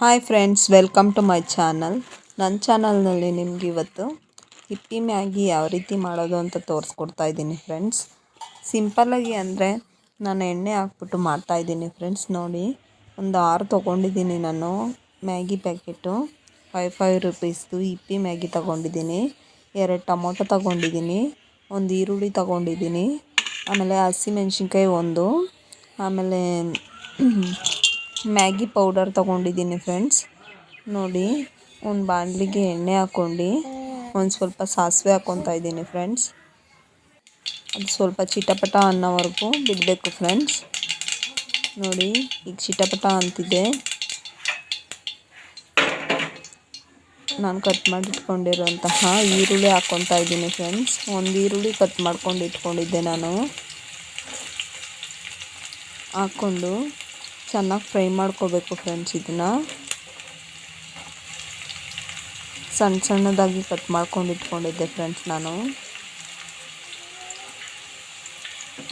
Hi friends, welcome to my channel. ನನ್ನ ಚಾನಲ್ನಲ್ಲಿ ನಿಮ್ಗೆ ಇವತ್ತು ಹಿಪ್ಪಿ ಮ್ಯಾಗಿ ಯಾವ ರೀತಿ ಮಾಡೋದು ಅಂತ ತೋರಿಸ್ಕೊಡ್ತಾ ಇದ್ದೀನಿ ಫ್ರೆಂಡ್ಸ್. ಸಿಂಪಲ್ಲಾಗಿ ಅಂದರೆ ನಾನು ಎಣ್ಣೆ ಹಾಕ್ಬಿಟ್ಟು ಮಾಡ್ತಾಯಿದ್ದೀನಿ ಫ್ರೆಂಡ್ಸ್. ನೋಡಿ, ಒಂದು 6 ತೊಗೊಂಡಿದ್ದೀನಿ ನಾನು ಮ್ಯಾಗಿ ಪ್ಯಾಕೆಟು. 5 ರುಪೀಸ್ದು ಹಿಪ್ಪಿ ಮ್ಯಾಗಿ ತೊಗೊಂಡಿದ್ದೀನಿ. 2 ಟೊಮೊಟೊ ತೊಗೊಂಡಿದ್ದೀನಿ, ಒಂದು ಈರುಳ್ಳಿ ತೊಗೊಂಡಿದ್ದೀನಿ, ಆಮೇಲೆ ಹಸಿಮೆಣ್ಸಿನ್ಕಾಯಿ ಒಂದು, ಆಮೇಲೆ ಮ್ಯಾಗಿ ಪೌಡರ್ ತೊಗೊಂಡಿದ್ದೀನಿ ಫ್ರೆಂಡ್ಸ್. ನೋಡಿ, ಒಂದು ಬಾಣಲಿಗೆ ಎಣ್ಣೆ ಹಾಕ್ಕೊಂಡು ಒಂದು ಸ್ವಲ್ಪ ಸಾಸಿವೆ ಹಾಕ್ಕೊತಾ ಇದ್ದೀನಿ ಫ್ರೆಂಡ್ಸ್. ಅದು ಸ್ವಲ್ಪ ಚಿಟಪಟ ಅನ್ನೋವರೆಗೂ ಬಿಡಬೇಕು ಫ್ರೆಂಡ್ಸ್. ನೋಡಿ, ಈಗ ಚಿಟಪಟ ಅಂತಿದೆ. ನಾನು ಕಟ್ ಮಾಡಿ ಇಟ್ಕೊಂಡಿರುವಂತಹ ಈರುಳ್ಳಿ ಹಾಕ್ಕೊತಾ ಇದ್ದೀನಿ ಫ್ರೆಂಡ್ಸ್. ಒಂದು ಈರುಳ್ಳಿ ಕಟ್ ಮಾಡ್ಕೊಂಡು ಇಟ್ಕೊಂಡಿದ್ದೆ ನಾನು. ಹಾಕ್ಕೊಂಡು ಚೆನ್ನಾಗಿ ಫ್ರೈ ಮಾಡ್ಕೋಬೇಕು ಫ್ರೆಂಡ್ಸ್. ಇದನ್ನು ಸಣ್ಣದಾಗಿ ಕಟ್ ಮಾಡ್ಕೊಂಡು ಇಟ್ಕೊಂಡಿದ್ದೆ ಫ್ರೆಂಡ್ಸ್ ನಾನು.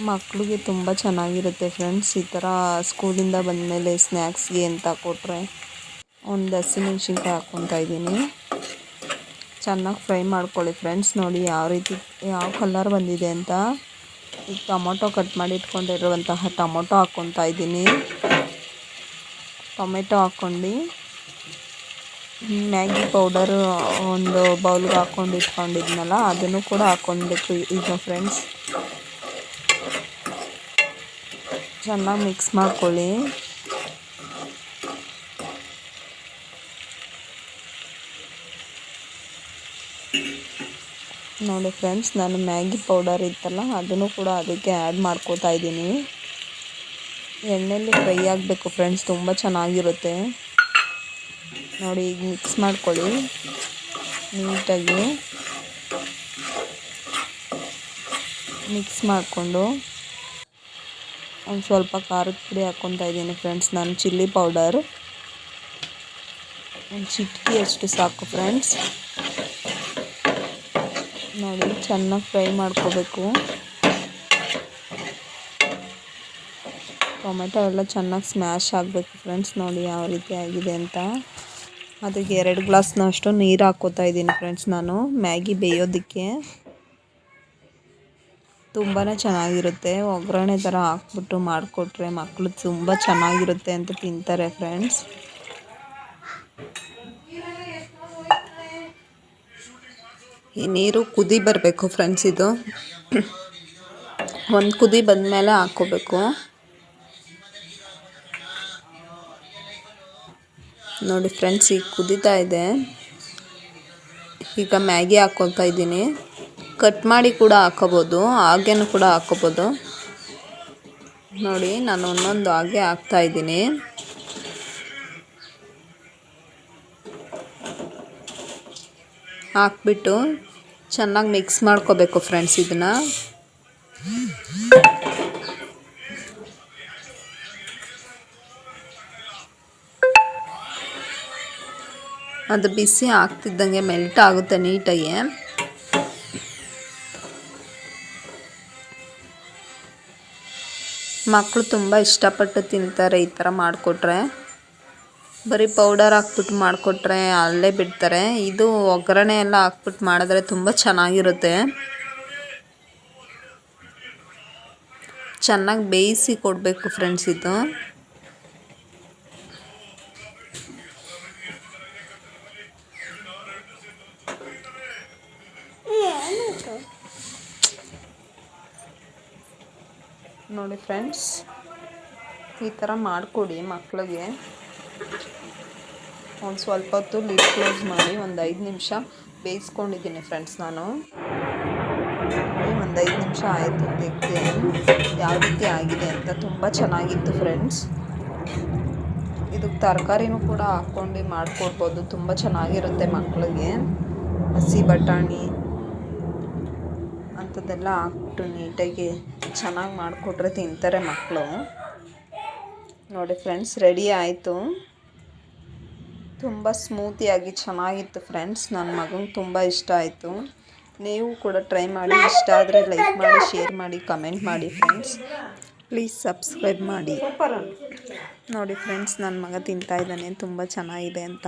ಮಕ್ಕಳಿಗೆ ತುಂಬ ಚೆನ್ನಾಗಿರುತ್ತೆ ಫ್ರೆಂಡ್ಸ್. ಈ ಥರ ಸ್ಕೂಲಿಂದ ಬಂದಮೇಲೆ ಸ್ನ್ಯಾಕ್ಸ್ಗೆ ಅಂತ ಕೊಟ್ಟರೆ. ಒಂದು ಹಸಿಮೆಣ್ಸಿನ್ಕಾಯಿ ಹಾಕ್ಕೊತಾ ಇದ್ದೀನಿ. ಚೆನ್ನಾಗಿ ಫ್ರೈ ಮಾಡ್ಕೊಳ್ಳಿ ಫ್ರೆಂಡ್ಸ್. ನೋಡಿ ಯಾವ ಕಲರ್ ಬಂದಿದೆ ಅಂತ. ಈಗ ಟೊಮೊಟೊ ಕಟ್ ಮಾಡಿ ಇಟ್ಕೊಂಡಿರುವಂತಹ ಟೊಮೊಟೊ ಹಾಕ್ಕೊತಾ ಇದ್ದೀನಿ. ಟೊಮೆಟೊ ಹಾಕ್ಕೊಂಡು ಮ್ಯಾಗಿ ಪೌಡರ್ ಒಂದು ಬೌಲ್ಗೆ ಹಾಕ್ಕೊಂಡು ಇಟ್ಕೊಂಡಿದ್ನಲ್ಲ, ಅದನ್ನು ಕೂಡ ಹಾಕ್ಕೊಳ್ಬೇಕು ಈಗ ಫ್ರೆಂಡ್ಸ್. ಚೆನ್ನಾಗಿ ಮಿಕ್ಸ್ ಮಾಡ್ಕೊಳ್ಳಿ. ನೋಡಿ ಫ್ರೆಂಡ್ಸ್, ನಾನು ಮ್ಯಾಗಿ ಪೌಡರ್ ಇತ್ತಲ್ಲ ಅದನ್ನು ಕೂಡ ಅದಕ್ಕೆ ಆ್ಯಡ್ ಮಾಡ್ಕೋತಾ ಇದ್ದೀನಿ. ಎಣ್ಣೆಯಲ್ಲಿ ಫ್ರೈ ಆಗಬೇಕು ಫ್ರೆಂಡ್ಸ್, ತುಂಬ ಚೆನ್ನಾಗಿರುತ್ತೆ. ನೋಡಿ, ಈಗ ಮಿಕ್ಸ್ ಮಾಡ್ಕೊಳ್ಳಿ ನೀಟಾಗಿ. ಮಿಕ್ಸ್ ಮಾಡಿಕೊಂಡು ಒಂದು ಸ್ವಲ್ಪ ಖಾರದ ಪುಡಿ ಹಾಕ್ಕೊತಾ ಇದ್ದೀನಿ ಫ್ರೆಂಡ್ಸ್. ನಾನು ಚಿಲ್ಲಿ ಪೌಡರ್ ಒಂದು ಚಿಟಿಕೆಯಷ್ಟು ಸಾಕು ಫ್ರೆಂಡ್ಸ್. ನೋಡಿ, ಚೆನ್ನಾಗಿ ಫ್ರೈ ಮಾಡ್ಕೋಬೇಕು. ಟೊಮೆಟೊ ಎಲ್ಲ ಚೆನ್ನಾಗಿ ಸ್ಮ್ಯಾಶ್ ಆಗಬೇಕು ಫ್ರೆಂಡ್ಸ್. ನೋಡಿ ಯಾವ ರೀತಿ ಆಗಿದೆ ಅಂತ. ಅದಕ್ಕೆ 2 ಗ್ಲಾಸ್ನಷ್ಟು ನೀರು ಹಾಕ್ಕೋತಾ ಇದ್ದೀನಿ ಫ್ರೆಂಡ್ಸ್ ನಾನು, ಮ್ಯಾಗಿ ಬೇಯೋದಕ್ಕೆ. ತುಂಬಾ ಚೆನ್ನಾಗಿರುತ್ತೆ. ಒಗ್ಗರಣೆ ಥರ ಹಾಕ್ಬಿಟ್ಟು ಮಾಡಿಕೊಟ್ರೆ ಮಕ್ಕಳು ತುಂಬ ಚೆನ್ನಾಗಿರುತ್ತೆ ಅಂತ ತಿಂತಾರೆ ಫ್ರೆಂಡ್ಸ್. ಈ ನೀರು ಕುದಿ ಬರಬೇಕು ಫ್ರೆಂಡ್ಸ್. ಇದು ಒಂದು ಕುದಿ ಬಂದಮೇಲೆ ಹಾಕ್ಕೋಬೇಕು. ನೋಡಿ ಫ್ರೆಂಡ್ಸ್, ಈಗ ಕುದೀತಾ ಇದೆ. ಈಗ ಮ್ಯಾಗಿ ಹಾಕ್ಕೊತಾ ಇದ್ದೀನಿ. ಕಟ್ ಮಾಡಿ ಕೂಡ ಹಾಕೋಬೋದು, ಹಾಗೇನು ಕೂಡ ಹಾಕೋಬೋದು. ನೋಡಿ, ನಾನು ಒಂದೊಂದು ಹಾಗೆ ಹಾಕ್ತಾ ಇದ್ದೀನಿ. ಹಾಕ್ಬಿಟ್ಟು ಚೆನ್ನಾಗಿ ಮಿಕ್ಸ್ ಮಾಡ್ಕೋಬೇಕು ಫ್ರೆಂಡ್ಸ್ ಇದನ್ನು. ಅದು ಬಿಸಿ ಆಗ್ತಿದ್ದಂಗೆ ಮೆಲ್ಟ್ ಆಗುತ್ತೆ ನೀಟಾಗಿ. ಮಕ್ಕಳು ತುಂಬ ಇಷ್ಟಪಟ್ಟು ತಿಂತಾರೆ ಈ ಥರ ಮಾಡಿಕೊಟ್ರೆ. ಬರೀ ಪೌಡರ್ ಹಾಕ್ಬಿಟ್ಟು ಮಾಡಿಕೊಟ್ರೆ ಅಲ್ಲೇ ಬಿಡ್ತಾರೆ. ಇದು ಒಗ್ಗರಣೆ ಎಲ್ಲ ಹಾಕ್ಬಿಟ್ಟು ಮಾಡಿದ್ರೆ ತುಂಬ ಚೆನ್ನಾಗಿರುತ್ತೆ. ಚೆನ್ನಾಗಿ ಬೇಯಿಸಿ ಕೊಡಬೇಕು ಫ್ರೆಂಡ್ಸ್ ಇದು. ನೋಡಿ ಫ್ರೆಂಡ್ಸ್, ಈ ಥರ ಮಾಡಿಕೊಡಿ ಮಕ್ಕಳಿಗೆ. ಒಂದು ಸ್ವಲ್ಪ ಹೊತ್ತು ಲಿಡ್ ಕ್ಲೋಸ್ ಮಾಡಿ ಒಂದು 5 ನಿಮಿಷ ಬೇಯಿಸ್ಕೊಂಡಿದ್ದೀನಿ ಫ್ರೆಂಡ್ಸ್ ನಾನು. ಒಂದು 5 ನಿಮಿಷ ಆಯಿತು, ತೆಗೆದೆ ಯಾವ ರೀತಿ ಆಗಿದೆ ಅಂತ. ತುಂಬ ಚೆನ್ನಾಗಿತ್ತು ಫ್ರೆಂಡ್ಸ್. ಇದಕ್ಕೆ ತರಕಾರಿನೂ ಕೂಡ ಹಾಕ್ಕೊಂಡು ಮಾಡಿಕೊಡ್ಬೋದು, ತುಂಬ ಚೆನ್ನಾಗಿರುತ್ತೆ ಮಕ್ಕಳಿಗೆ. ಹಸಿ ಬಟಾಣಿ ಅಂಥದ್ದೆಲ್ಲ ಹಾಕ್ಬಿಟ್ಟು ನೀಟಾಗಿ ಚೆನ್ನಾಗಿ ಮಾಡಿಕೊಟ್ರೆ ತಿಂತಾರೆ ಮಕ್ಕಳು. ನೋಡಿ ಫ್ರೆಂಡ್ಸ್, ರೆಡಿ ಆಯಿತು. ತುಂಬ ಸ್ಮೂತಿಯಾಗಿ ಚೆನ್ನಾಗಿತ್ತು ಫ್ರೆಂಡ್ಸ್. ನನ್ನ ಮಗನಿಗೆ ತುಂಬ ಇಷ್ಟ ಆಯಿತು. ನೀವು ಕೂಡ ಟ್ರೈ ಮಾಡಿ. ಇಷ್ಟ ಆದರೆ ಲೈಕ್ ಮಾಡಿ, ಶೇರ್ ಮಾಡಿ, ಕಮೆಂಟ್ ಮಾಡಿ ಫ್ರೆಂಡ್ಸ್. ಪ್ಲೀಸ್ ಸಬ್ಸ್ಕ್ರೈಬ್ ಮಾಡಿ. ನೋಡಿ ಫ್ರೆಂಡ್ಸ್, ನನ್ನ ಮಗ ತಿಂತಾ ಇದ್ದಾನೆ ತುಂಬ ಚೆನ್ನಾಗಿದೆ ಅಂತ.